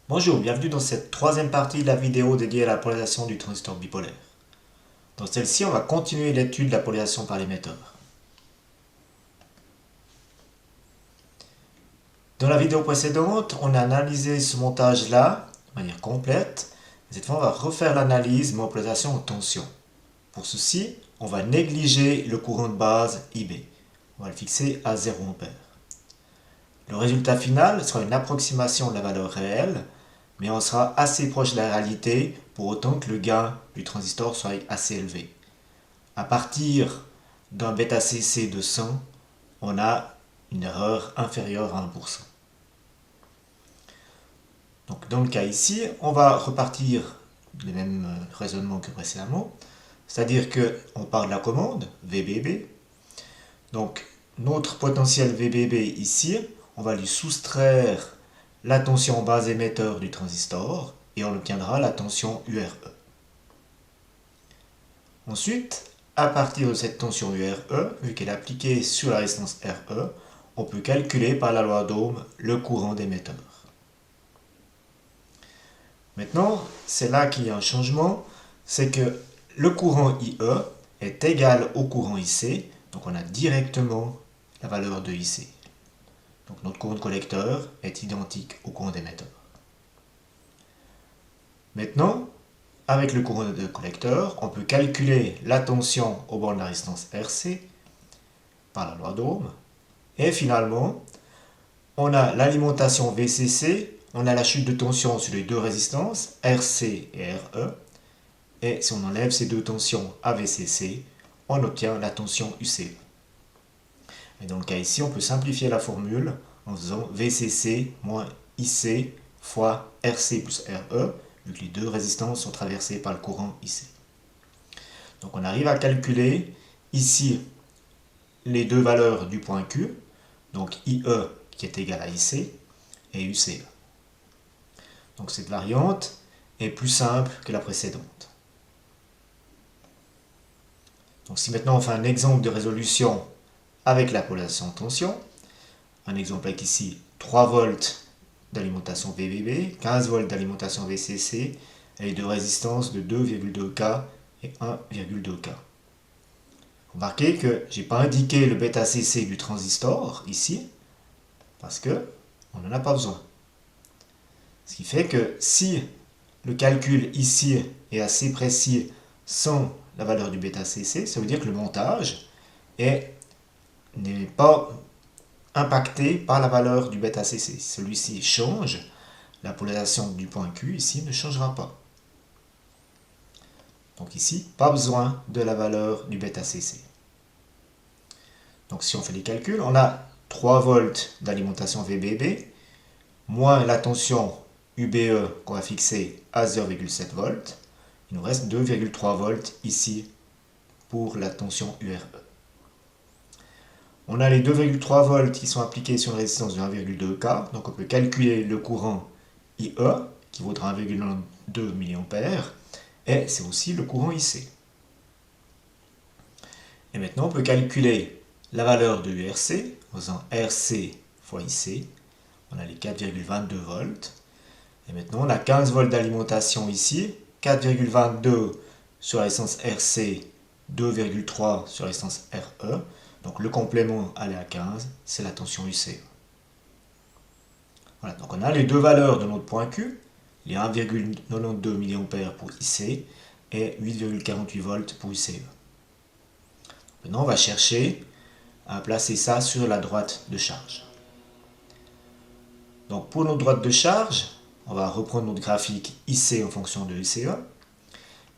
Bonjour, bienvenue dans cette troisième partie de la vidéo dédiée à la polarisation du transistor bipolaire. Dans celle-ci, on va continuer l'étude de la polarisation par l'émetteur. Dans la vidéo précédente, on a analysé ce montage-là de manière complète. Cette fois, on va refaire l'analyse, mais en polarisation en tension. Pour ceci, on va négliger le courant de base IB. On va le fixer à 0 A. Le résultat final sera une approximation de la valeur réelle, mais on sera assez proche de la réalité pour autant que le gain du transistor soit assez élevé. À partir d'un bêta CC de 100, on a une erreur inférieure à 1%. Donc dans le cas ici, on va repartir du même raisonnement que précédemment, c'est-à-dire qu'on part de la commande VBB. Donc notre potentiel VBB ici, on va lui soustraire la tension base émetteur du transistor et on obtiendra la tension URE. Ensuite, à partir de cette tension URE, vu qu'elle est appliquée sur la résistance RE, on peut calculer par la loi d'Ohm le courant d'émetteur. Maintenant, c'est là qu'il y a un changement, c'est que le courant IE est égal au courant IC, donc on a directement la valeur de IC. Donc notre courant de collecteur est identique au courant d'émetteur. Maintenant, avec le courant de collecteur, on peut calculer la tension au bord de la résistance RC par la loi d'Ohm. Et finalement, on a l'alimentation VCC, on a la chute de tension sur les deux résistances, RC et RE. Et si on enlève ces deux tensions à VCC, on obtient la tension UCE. Et dans le cas ici, on peut simplifier la formule en faisant VCC moins IC fois RC plus RE, vu que les deux résistances sont traversées par le courant IC. Donc on arrive à calculer ici les deux valeurs du point Q, donc IE qui est égal à IC et UCE. Donc cette variante est plus simple que la précédente. Donc si maintenant on fait un exemple de résolution avec la polarisation de tension, un exemple avec ici 3 volts d'alimentation VBB, 15 volts d'alimentation VCC et deux résistances de 2,2 K et 1,2 K. Remarquez que je n'ai pas indiqué le bêta CC du transistor ici, parce qu'on n'en a pas besoin. Ce qui fait que si le calcul ici est assez précis sans la valeur du bêta CC, ça veut dire que le montage n'est pas impacté par la valeur du bêta CC. Si celui-ci change, la polarisation du point Q ici ne changera pas. Donc ici, pas besoin de la valeur du bêta CC. Donc si on fait les calculs, on a 3 volts d'alimentation VBB, moins la tension UBE qu'on va fixer à 0,7 volts. Il nous reste 2,3 volts ici pour la tension URE. On a les 2,3 volts qui sont appliqués sur une résistance de 1,2 K, donc on peut calculer le courant IE, qui vaudra 1,92 mA, et c'est aussi le courant IC. Et maintenant, on peut calculer la valeur de URC, en faisant RC fois IC, on a les 4,22 volts, et maintenant on a 15 volts d'alimentation ici, 4,22 sur la résistance RC, 2,3 sur la résistance RE, donc le complément aller à 15, c'est la tension UCE. Voilà, donc on a les deux valeurs de notre point Q, les 1,92 mA pour IC et 8,48 volts pour UCE. Maintenant on va chercher à placer ça sur la droite de charge. Donc pour notre droite de charge, on va reprendre notre graphique IC en fonction de UCE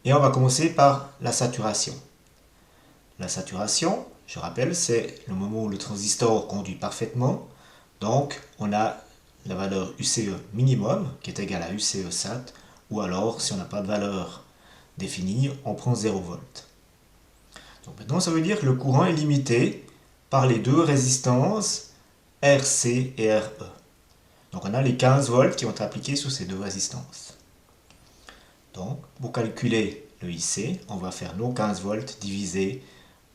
et on va commencer par la saturation. La saturation, je rappelle, c'est le moment où le transistor conduit parfaitement. Donc, on a la valeur UCE minimum qui est égale à UCE SAT, ou alors, si on n'a pas de valeur définie, on prend 0 volts. Donc maintenant, ça veut dire que le courant est limité par les deux résistances RC et RE. Donc on a les 15 volts qui vont être appliqués sur ces deux résistances. Donc, pour calculer le IC, on va faire nos 15 volts divisé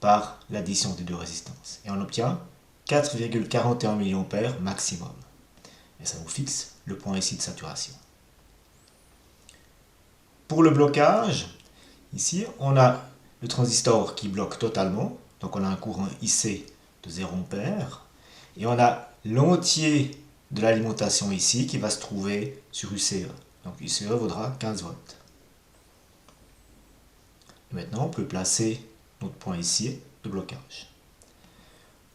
par l'addition des deux résistances. Et on obtient 4,41 mA maximum. Et ça nous fixe le point ici de saturation. Pour le blocage, ici, on a le transistor qui bloque totalement. Donc on a un courant IC de 0 ampère. Et on a l'entier de l'alimentation ici qui va se trouver sur UCE. Donc UCE vaudra 15 volts. Et maintenant, on peut placer notre point ici de blocage.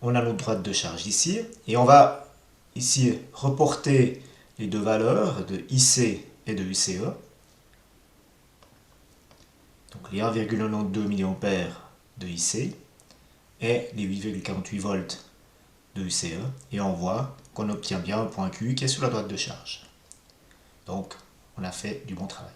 On a notre droite de charge ici. Et on va ici reporter les deux valeurs de IC et de UCE. Donc les 1,92 mA de IC et les 8,48 volts de UCE. Et on voit qu'on obtient bien un point Q qui est sur la droite de charge. Donc on a fait du bon travail.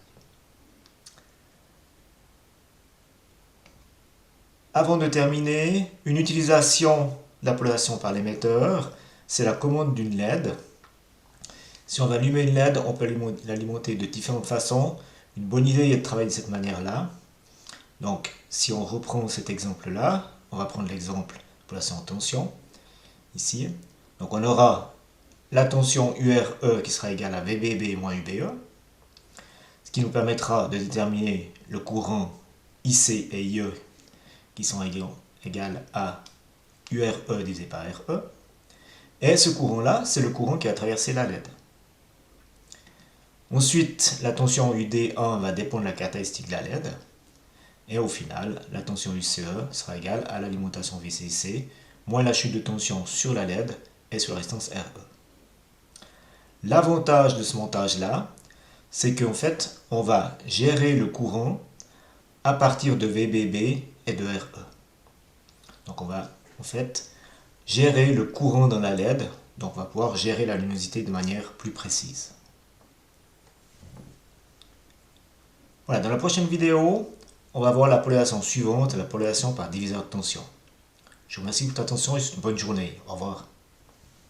Avant de terminer, une utilisation de la polarisation par l'émetteur, c'est la commande d'une LED. Si on va allumer une LED, on peut l'alimenter de différentes façons. Une bonne idée est de travailler de cette manière-là. Donc, si on reprend cet exemple-là, on va prendre l'exemple de polarisation en tension, ici. Donc, on aura la tension URE qui sera égale à VBB moins UBE, ce qui nous permettra de déterminer le courant IC et IE qui sont égales à URE divisé par RE. Et ce courant-là, c'est le courant qui a traversé la LED. Ensuite, la tension UD1 va dépendre de la caractéristique de la LED. Et au final, la tension UCE sera égale à l'alimentation VCC moins la chute de tension sur la LED et sur la résistance RE. L'avantage de ce montage-là, c'est qu'en fait, on va gérer le courant à partir de VBB et de RE. Donc on va en fait gérer le courant dans la LED, donc on va pouvoir gérer la luminosité de manière plus précise. Voilà, dans la prochaine vidéo, on va voir la polarisation suivante, la polarisation par diviseur de tension. Je vous remercie pour votre attention et une bonne journée. Au revoir.